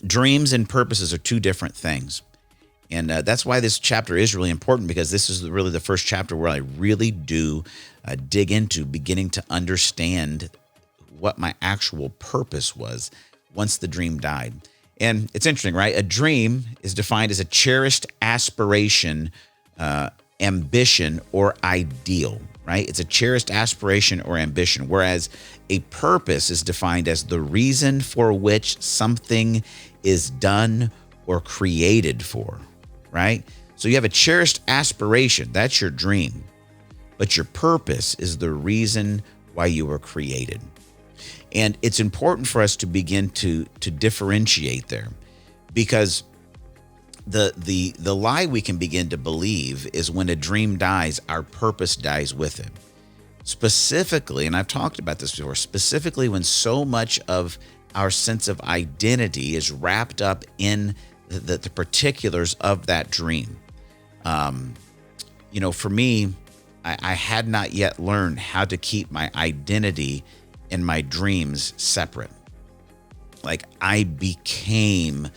Dreams and purposes are two different things. And that's why this chapter is really important, because this is really the first chapter where I really do dig into beginning to understand what my actual purpose was once the dream died. And it's interesting, right? A dream is defined as a cherished aspiration, ambition, or ideal, right? It's a cherished aspiration or ambition, whereas a purpose is defined as the reason for which something is done or created for, right? So you have a cherished aspiration, that's your dream, but your purpose is the reason why you were created. And it's important for us to begin to differentiate there, because the lie we can begin to believe is when a dream dies, our purpose dies with it. Specifically, and I've talked about this before, specifically when so much of our sense of identity is wrapped up in the particulars of that dream. For me, I had not yet learned how to keep my identity and my dreams separate. Like, I became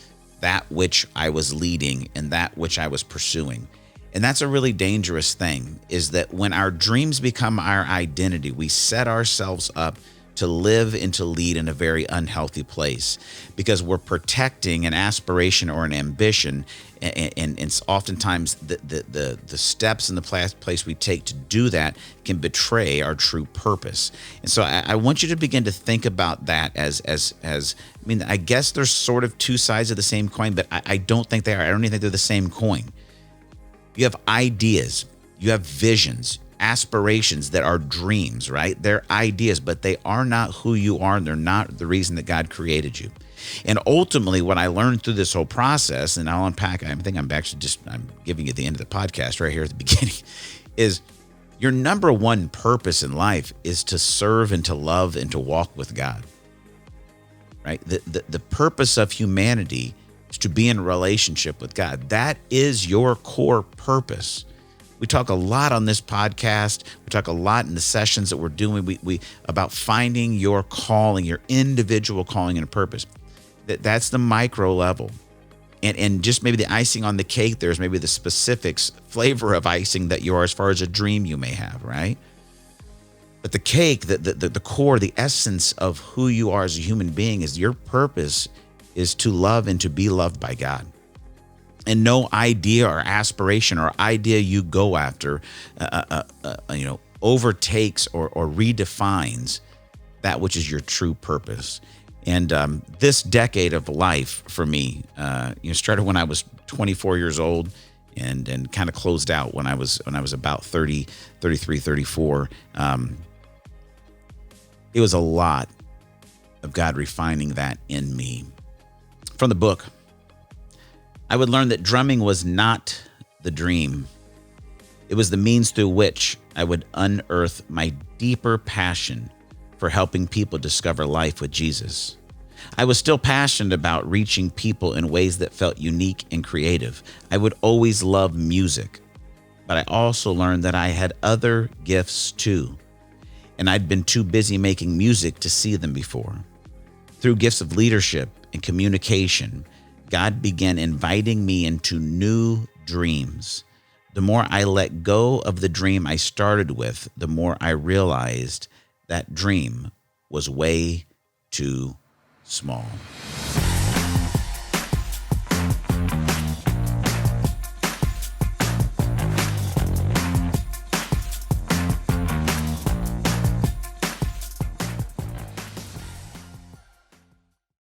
that which I was leading and that which I was pursuing. And that's a really dangerous thing, is that when our dreams become our identity, we set ourselves up to live and to lead in a very unhealthy place, because we're protecting an aspiration or an ambition, and it's oftentimes the steps and the place we take to do that can betray our true purpose. And so I want you to begin to think about that as I guess there's sort of two sides of the same coin, but I don't think they are. I don't even think they're the same coin. You have ideas, you have visions, aspirations that are dreams, right? They're ideas, but they are not who you are, and they're not the reason that God created you. And ultimately, what I learned through this whole process, and I'll unpack, I'm giving you the end of the podcast right here at the beginning, is your number one purpose in life is to serve and to love and to walk with God, right? The purpose of humanity is to be in a relationship with God. That is your core purpose. We talk a lot on this podcast. We talk a lot in the sessions that we're doing. We about finding your calling, your individual calling and purpose. That's the micro level. And just maybe the icing on the cake, there's maybe the specifics, flavor of icing that you are as far as a dream you may have, right? But the cake, the core, the essence of who you are as a human being is your purpose is to love and to be loved by God. And no idea or aspiration or idea you go after, overtakes or redefines that which is your true purpose. And this decade of life for me, started when I was 24 years old, and kind of closed out when I was about 30, 33, 34. It was a lot of God refining that in me. From the book, I would learn that drumming was not the dream. It was the means through which I would unearth my deeper passion for helping people discover life with Jesus. I was still passionate about reaching people in ways that felt unique and creative. I would always love music, but I also learned that I had other gifts too, and I'd been too busy making music to see them before. Through gifts of leadership and communication, God began inviting me into new dreams. The more I let go of the dream I started with, the more I realized that dream was way too small.